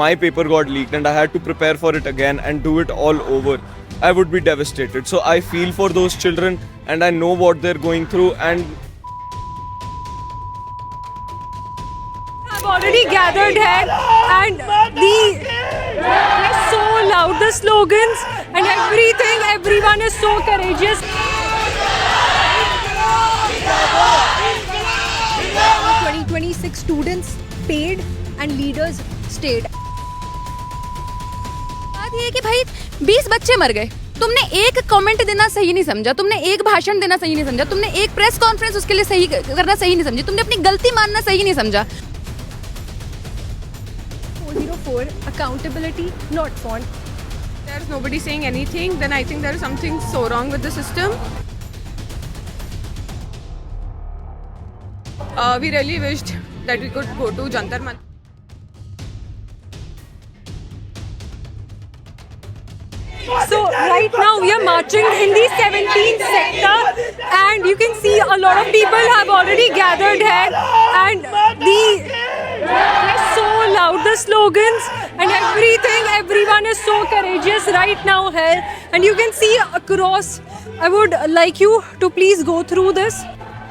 my paper got leaked and I had to prepare for it again and do it all over, I would be devastated. So I feel for those children and I know what they're going through, and I've already gathered here and they're so loud, the slogans and everything, everyone is so courageous. 2026 students paid and leaders stayed. बात ये है कि भाई 20 बच्चे मर गए, तुमने एक कमेंट देना सही नहीं समझा, तुमने एक भाषण देना सही नहीं समझा, तुमने एक प्रेस कॉन्फ्रेंस उसके लिए सही करना सही नहीं समझी, तुमने अपनी गलती मानना सही नहीं समझा. 404 accountability not found. There's nobody saying anything, then I think there is something so wrong with the system. We really wished that we could go to Jantar Mantar. So right now we are marching in the 17th sector and you can see a lot of people have already gathered here and they're so loud, the slogans and everything, everyone is so courageous right now here and you can see across. I would like you to please go through this,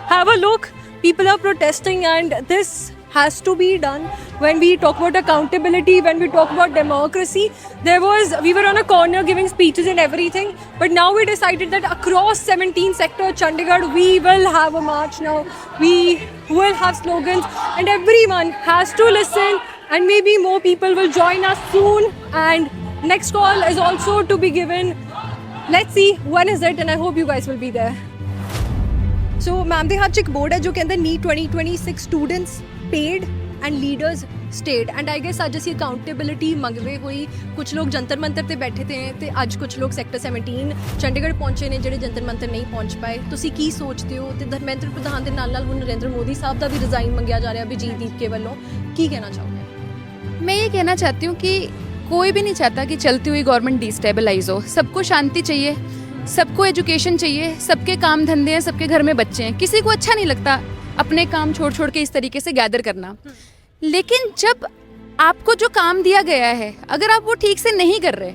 have a look. People are protesting and this has to be done. When we talk about accountability, when we talk about democracy, we were on a corner giving speeches and everything, but now we decided that across 17 sector Chandigarh we will have a march now. We will have slogans and everyone has to listen and maybe more people will join us soon and next call is also to be given. Let's see when is it and I hope you guys will be there. So ma'am ਦੇ ਹੱਥ 'ਚ ਇੱਕ board ਹੈ ਜੋ ਕਹਿੰਦਾ NEET 2026 students paid and leaders stayed and I guess ਅੱਜ ਅਸੀਂ accountability ਮੰਗਦੇ ਹੋਈ ਕੁਝ ਲੋਕ ਜੰਤਰ ਮੰਤਰ ਤੇ ਬੈਠੇ ਤੇ ਤੇ ਅੱਜ ਕੁਝ ਲੋਕ ਸੈਕਟਰ 17 ਚੰਡੀਗੜ੍ਹ ਪਹੁੰਚੇ ਨੇ ਜਿਹੜੇ ਜੰਤਰ ਮੰਤਰ ਨਹੀਂ ਪਹੁੰਚ ਪਾਏ. ਤੁਸੀਂ ਕੀ ਸੋਚਦੇ ਹੋ ਤੇ ਧਰਮੇਂਦਰ ਪ੍ਰਧਾਨ ਦੇ ਨਾਲ ਨਾਲ ਹੁਣ ਨਰਿੰਦਰ ਮੋਦੀ ਸਾਹਿਬ ਦਾ ਵੀ ਰਿਜ਼ਾਈਨ ਮੰਗਿਆ ਜਾ ਰਿਹਾ ਅਭਿਜੀਤ ਦੀਪਕੇ ਵੱਲੋਂ, ਕੀ ਕਹਿਣਾ ਚਾਹੋਗੇ? मैं ये कहना चाहती हूँ कि कोई भी नहीं चाहता कि चलती हुई गवर्नमेंट डिस्टेबलाइज हो. सबको शांति चाहिए, सबको एजुकेशन चाहिए, सबके काम धंधे हैं, सबके घर में बच्चे हैं. किसी को अच्छा नहीं लगता अपने काम छोड़ छोड़ के इस तरीके से गैदर करना. लेकिन जब आपको जो काम दिया गया है अगर आप वो ठीक से नहीं कर रहे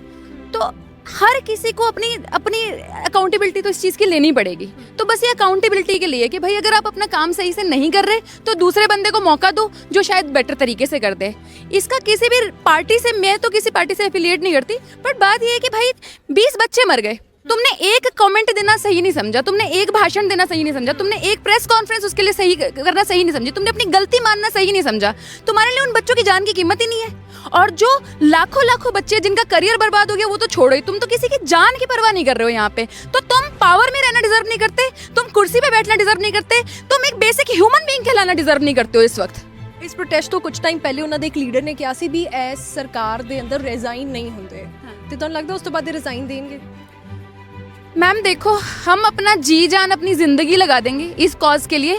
तो हर किसी को अपनी अपनी अकाउंटेबिलिटी तो इस चीज़ की लेनी पड़ेगी. तो बस ये अकाउंटेबिलिटी के लिए कि भाई अगर आप अपना काम सही से नहीं कर रहे तो दूसरे बंदे को मौका दो जो शायद बेटर तरीके से कर दे. इसका किसी भी पार्टी से, मैं तो किसी पार्टी से एफिलिएट नहीं करती, बट बात ये है कि भाई 20 बच्चे मर गए, तुमने एक कमेंट देना सही नहीं समझा, तुमने एक भाषण देना सही नहीं समझा, तुमने एक प्रेस कॉन्फ्रेंस उसके लिए सही करना सही नहीं समझी, तुमने अपनी गलती मानना सही नहीं समझा. तुम्हारे लिए उन बच्चों की जान की कीमत ही नहीं है. और जो लाखों लाखों बच्चे जिनका करियर बर्बाद हो गया वो तो छोड़ो ही, तुम तो किसी की जान की परवाह नहीं कर रहे हो यहाँ पे. तो तुम पावर में रहना डिजर्व नहीं करते, तुम कुर्सी पे बैठना डिजर्व नहीं करते, तुम एक बेसिक ह्यूमन बीइंग कहलाना डिजर्व नहीं करते हो इस वक्त. ਇਸ ਪ੍ਰੋਟੈਸਟ ਤੋਂ ਕੁਝ ਟਾਈਮ ਪਹਿਲੇ ਉਹਨਾਂ ਦੇ ਇੱਕ ਲੀਡਰ ਨੇ ਕਿਹਾ ਸੀ ਵੀ ਇਸ ਸਰਕਾਰ ਦੇ ਅੰਦਰ ਰਿਜ਼ਾਈਨ ਨਹੀਂ ਹੁੰਦੇ ਤੇ ਤੁਹਾਨੂੰ ਲੱਗਦਾ ਉਸ ਤੋਂ ਬਾਅਦ ਰਿਜ਼ਾਈਨ ਦੇਣਗੇ? मैम देखो, हम अपना जी जान अपनी जिंदगी लगा देंगे इस कॉज के लिए,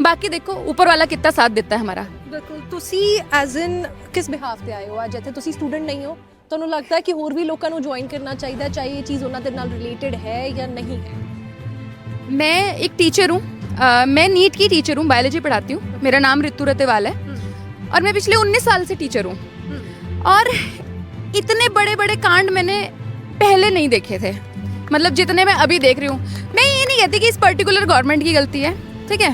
बाकी देखो ऊपर वाला कितना साथ देता है हमारा. ਬਿਲਕੁਲ. ਤੁਸੀਂ ਐਜ਼ ਇਨ ਕਿਸ ਬਿਹਾਫ ਤੇ ਆਏ ਹੋ ਅੱਜ ਇੱਥੇ? ਤੁਸੀਂ ਸਟੂਡੈਂਟ ਨਹੀਂ ਹੋ, ਤੁਹਾਨੂੰ ਲੱਗਦਾ ਹੈ ਕਿ ਹੋਰ ਵੀ ਲੋਕਾਂ ਨੂੰ ਜੁਆਇਨ ਕਰਨਾ ਚਾਹੀਦਾ, ਚਾਹੇ ਇਹ ਚੀਜ਼ ਉਹਨਾਂ ਦੇ ਨਾਲ ਰਿਲੇਟਡ ਹੈ ਜਾਂ ਨਹੀਂ ਹੈ? मैं एक टीचर हूँ, मैं नीट की टीचर हूँ, बायोलॉजी पढ़ाती हूँ. मेरा नाम ऋतु रतेवाल है और मैं पिछले 19 साल से टीचर हूँ और इतने बड़े बड़े कांड मैंने पहले नहीं देखे थे, मतलब जितने मैं अभी देख रही हूँ. मैं ये नहीं कहती कि इस पर्टिकुलर गवर्नमेंट की गलती है, ठीक है.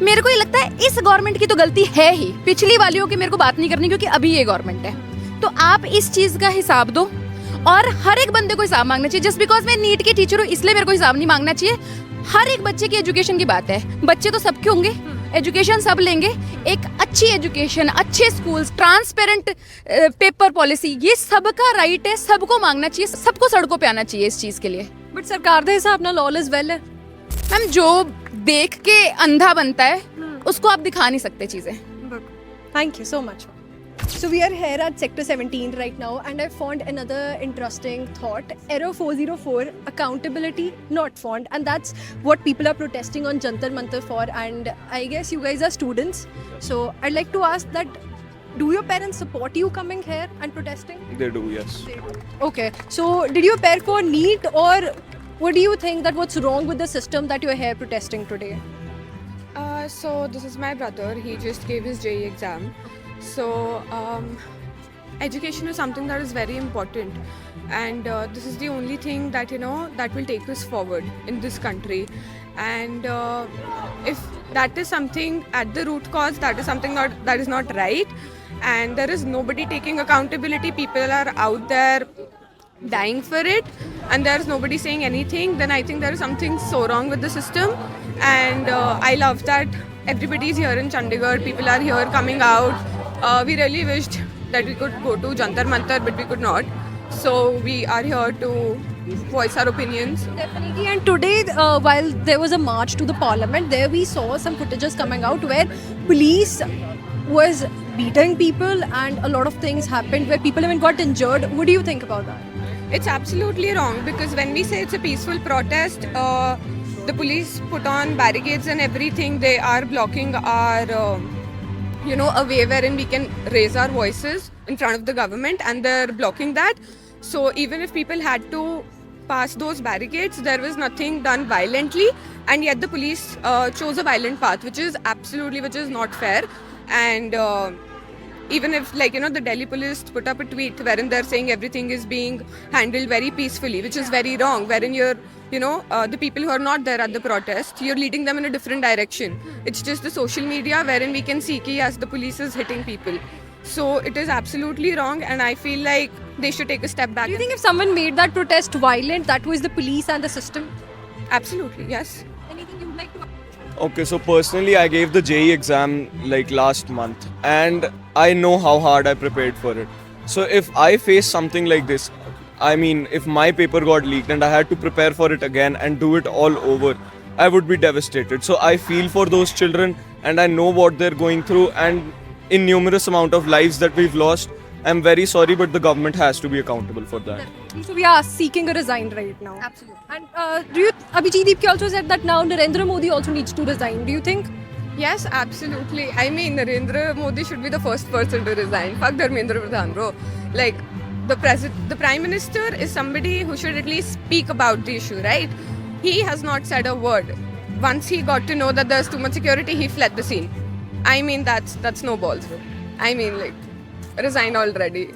मेरे को ये लगता है इस गवर्नमेंट की तो गलती है ही, पिछली वालियों की मेरे को बात नहीं करनी क्योंकि अभी ये गवर्नमेंट है. तो आप इस चीज़ का हिसाब दो और हर एक बंदे को हिसाब मांगना चाहिए. जस्ट बिकॉज मैं नीट की टीचर हूँ इसलिए मेरे को हिसाब नहीं मांगना चाहिए. हर एक बच्चे की एजुकेशन की बात है, बच्चे तो सबके होंगे, एजुकेशन सब लेंगे. एक अच्छी एजुकेशन, अच्छे स्कूल्स, ट्रांसपेरेंट पेपर पॉलिसी, ये सबका राइट है, सबको मांगना चाहिए, सबको सड़कों पे आना चाहिए इस चीज़ के लिए. ਬਟ ਸਰਕਾਰ ਦੇ ਹਿਸਾਬ ਨਾਲ ਆਲ ਇਜ਼ ਵੈਲ ਹੈ. मैम जो देख के अंधा बनता है उसको आप दिखा नहीं सकते चीज़ें. Thank you so much. So we are here at Sector 17 right now and I found another interesting thought. Error 404, accountability not found, and that's what people are protesting on Jantar Mantar for. And I guess you guys are students. So I'd like to ask that, do your parents support you coming here and protesting? they do, yes. Okay. So did you prepare for NEET, or what do you think that what's wrong with the system that you're here protesting today? So this is my brother. He just gave his JEE exam. So education is something that is very important, and this is the only thing that that will take us forward in this country. And if that is something at the root cause, that is something that is not right, and there is nobody taking accountability. People are out there dying for it, and there's nobody saying anything, then I think there is something so wrong with the system. And I love that everybody is here in Chandigarh, people are here coming out. We really wished that we could go to Jantar Mantar, but we could not, so we are here to voice our opinions. Definitely. And today, while there was a march to the parliament, there we saw some footages coming out where police was beating people and a lot of things happened where people even got injured. What do you think about that? It's absolutely wrong, because when we say it's a peaceful protest, the police put on barricades and everything. They are blocking our, a way wherein we can raise our voices in front of the government, and they're blocking that. So even if people had to pass those barricades, there was nothing done violently, and yet the police chose a violent path, which is not fair. And even if the Delhi police put up a tweet wherein they're saying everything is being handled very peacefully, which is very wrong, wherein you're the people who are not there at the protest, you're leading them in a different direction. It's just the social media wherein we can see as the police is hitting people. So it is absolutely wrong, and I feel like they should take a step back. Do you think if someone made that protest violent, that was the police and the system? Absolutely, yes. Anything you would like to add? Okay, so personally, I gave the JEE exam like last month, and I know how hard I prepared for it. So if I face something like this, I mean, if my paper got leaked and I had to prepare for it again and do it all over, I would be devastated. So I feel for those children, and I know what they're going through, and in numerous amount of lives that we've lost. I'm very sorry, but the government has to be accountable for that. So we are seeking a resign right now. Absolutely. And do you, Abhijit Deepke also said that now Narendra Modi also needs to resign. Do you think? Yes, absolutely. I mean, Narendra Modi should be the first person to resign. Fuck Dharmendra Pradhan, bro. Like, the Prime Minister is somebody who should at least speak about the issue, right? He has not said a word. Once he got to know that there's too much security, he fled the scene. I mean, that's no balls, bro. I mean, resign already.